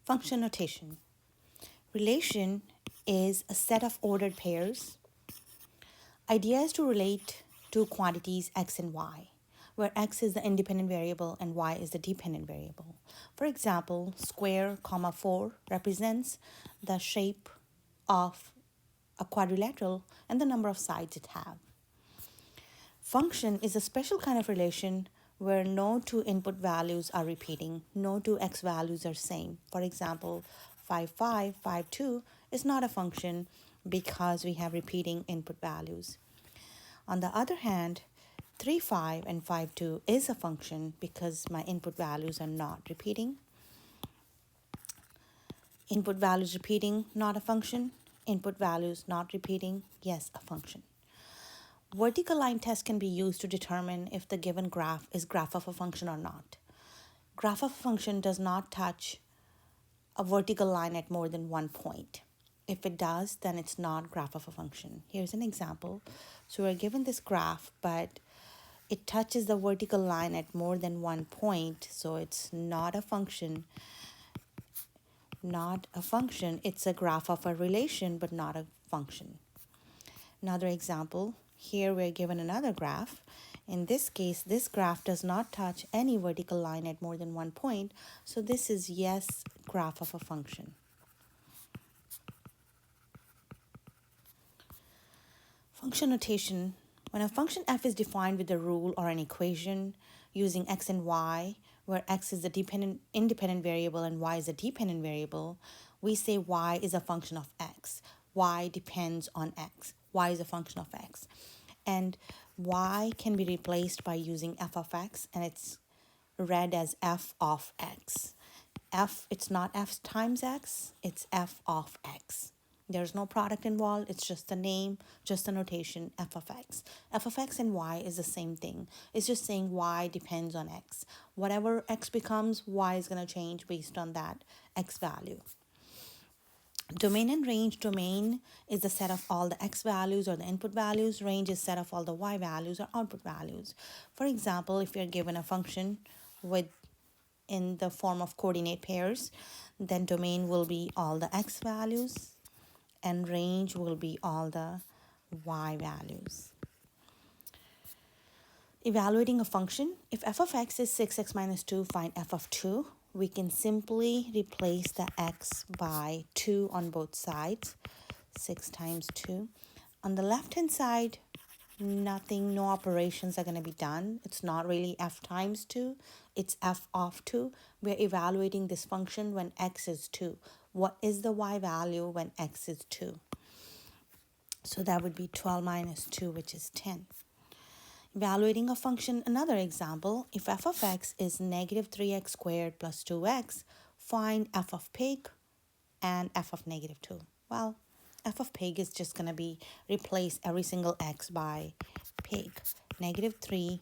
Function notation. Relation is a set of ordered pairs. Idea is to relate two quantities x and y, where x is the independent variable and y is the dependent variable. For example, square comma 4 represents the shape of a quadrilateral and the number of sides it has. Function is a special kind of relation where no two input values are repeating, no two x values are same. For example, 5, 5, 5, 2 is not a function because we have repeating input values. On the other hand, 3, 5 and 5, 2 is a function because my input values are not repeating. Input values repeating, not a function. Input values not repeating, yes, a function. Vertical line test can be used to determine if the given graph is graph of a function or not. Graph of a function does not touch a vertical line at more than one point. If it does, then it's not graph of a function. Here's an example. So we're given this graph, but it touches the vertical line at more than one point, so it's not a function. Not a function, it's a graph of a relation, but not a function. Another example, here we're given another graph. In this case, this graph does not touch any vertical line at more than one point, so this is yes, graph of a function. Function notation. When a function f is defined with a rule or an equation using x and y, where x is the independent variable and y is a dependent variable, we say y is a function of x. Y depends on x. Y is a function of x. And y can be replaced by using f of x, and it's read as f of x. F, it's not f times x, it's f of x. There's no product involved, it's just the name, just the notation, f of x. F of x and y is the same thing. It's just saying y depends on x. Whatever x becomes, y is going to change based on that x value. Domain and range. Domain is the set of all the x values or the input values. Range is set of all the y values or output values. For example, if you're given a function with in the form of coordinate pairs, then domain will be all the x values and range will be all the y values. Evaluating a function. If f of x is 6x minus 2, find f of 2. We can simply replace the x by 2 on both sides. 6 times 2. On the left-hand side, nothing, no operations are going to be done. It's not really f times 2. It's f of 2. We're evaluating this function when x is 2. What is the y value when x is 2? So that would be 12 minus 2, which is 10. Evaluating a function, another example, if f of x is negative 3x squared plus 2x, find f of pig and f of negative 2. Well, f of pig is just going to be replace every single x by pig. Negative 3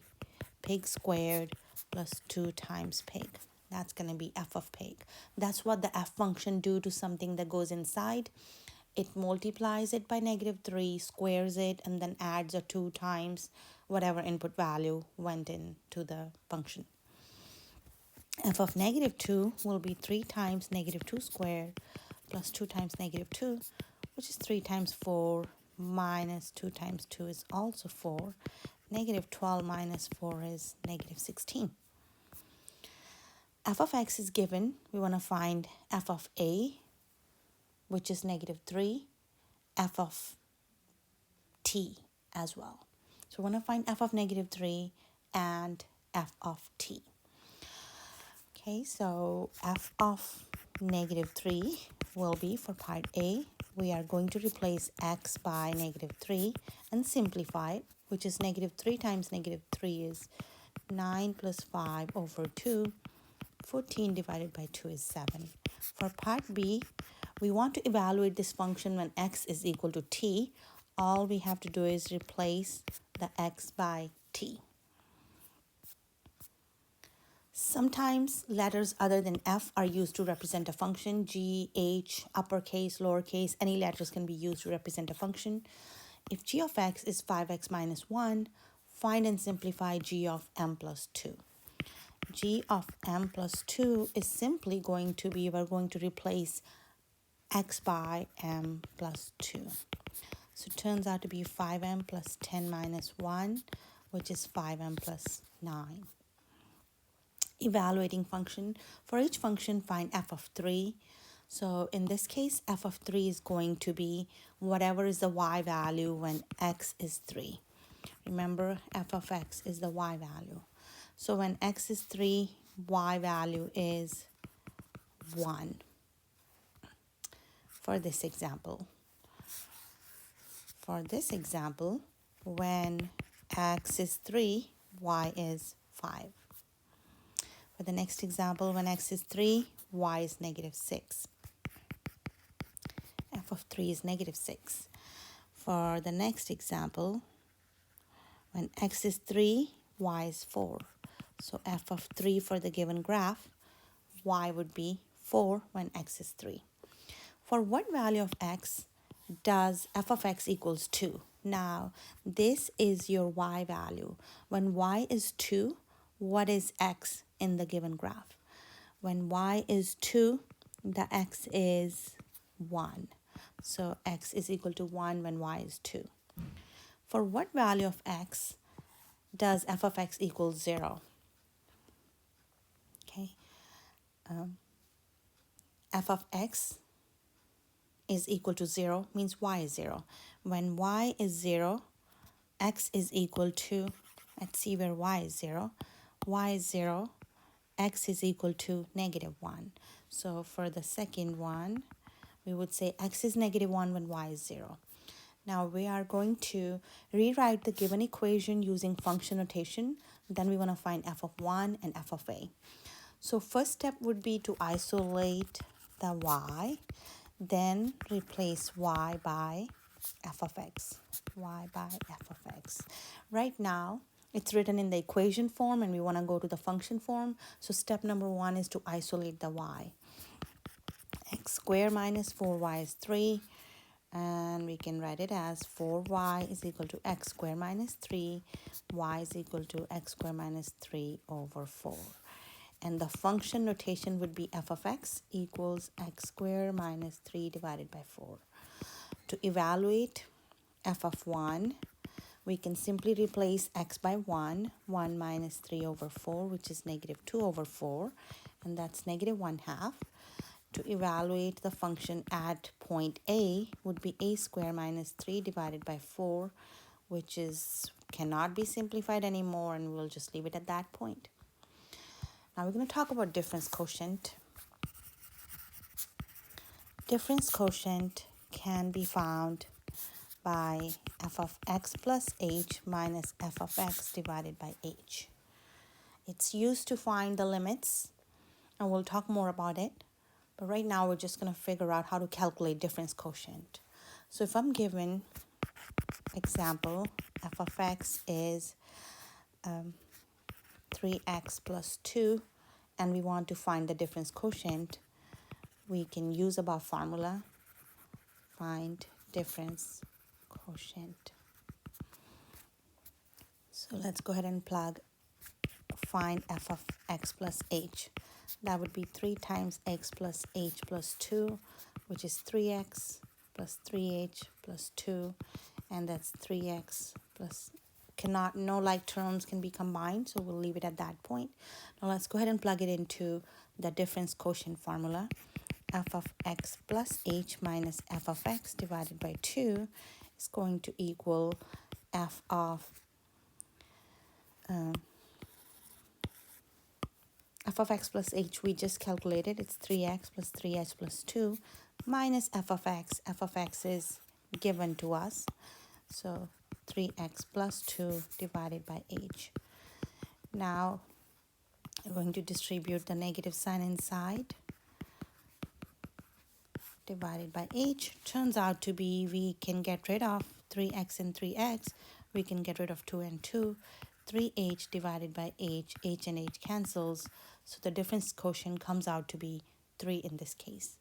pig squared plus 2 times pig. That's going to be f of pig. That's what the f function do to something that goes inside. It multiplies it by negative 3, squares it, and then adds a 2 times whatever input value went into the function. F of negative 2 will be 3 times negative 2 squared plus 2 times negative 2, which is 3 times 4 minus 2 times 2 is also 4. Negative 12 minus 4 is negative 16. F of x is given. We want to find f of a, which is negative 3, f of t as well. So we want to find f of negative 3 and f of t. Okay, so f of negative 3 will be, for part A, we are going to replace x by negative 3 and simplify it, which is negative 3 times negative 3 is 9 plus 5 over 2. 14 divided by 2 is 7. For part B, we want to evaluate this function when x is equal to t. All we have to do is replace the x by t. Sometimes letters other than f are used to represent a function. G, h, uppercase, lowercase, any letters can be used to represent a function. If g of x is 5x minus 1, find and simplify g of m plus 2. g of m plus 2 is simply going to be, we're going to replace x by m plus 2. So it turns out to be 5m plus 10 minus 1, which is 5m plus 9. Evaluating function. For each function, find f of 3. So in this case, f of 3 is going to be whatever is the y value when x is 3. Remember, f of x is the y value. So when x is 3, y value is 1 for this example. For this example, when x is 3, y is 5. For the next example, when x is 3, y is negative 6. F of 3 is negative 6. For the next example, when x is 3, y is 4. So f of 3 for the given graph, y would be 4 when x is 3. For what value of x does f of x equals 2? Now, this is your y value. When y is 2, what is x in the given graph? When y is 2, the x is 1. So x is equal to 1 when y is 2. For what value of x does f of x equal 0? Okay. F of x is equal to 0 means y is 0. When y is 0, x is equal to, let's see where y is 0. Y is 0, x is equal to negative 1. So for the second one, we would say x is negative 1 when y is 0. Now we are going to rewrite the given equation using function notation. Then we want to find f of 1 and f of a. So first step would be to isolate the y, then replace y by f of x. Y by f of x. Right now, it's written in the equation form and we want to go to the function form. So step number 1 is to isolate the y. X squared minus 4y is 3. And we can write it as 4y is equal to x squared minus 3. Y is equal to x squared minus 3 over 4. And the function notation would be f of x equals x squared minus 3 divided by 4. To evaluate f of 1, we can simply replace x by 1. 1 minus 3 over 4, which is negative 2 over 4. And that's negative 1/2. To evaluate the function at point A would be a squared minus 3 divided by 4, which is cannot be simplified anymore, and we'll just leave it at that point. Now we're going to talk about difference quotient. Difference quotient can be found by f of x plus h minus f of x divided by h. It's used to find the limits, and we'll talk more about it. But right now, we're just going to figure out how to calculate difference quotient. So if I'm given example, f of x is 3x plus 2, and we want to find the difference quotient, we can use above formula, find difference quotient. So let's go ahead and plug find f of x plus h. That would be 3 times x plus h plus 2, which is 3x plus 3h plus 2, and that's 3x plus, no like terms can be combined, so we'll leave it at that point. Now let's go ahead and plug it into the difference quotient formula. F of x plus h minus f of x divided by 2 is going to equal f of x plus h we just calculated. It's 3x plus 3h plus 2 minus f of x. F of x is given to us. So 3x plus 2 divided by h. Now we're going to distribute the negative sign inside. Divided by h. Turns out to be we can get rid of 3x and 3x. We can get rid of 2 and 2. 3h divided by h and h cancels. So the difference quotient comes out to be 3 in this case.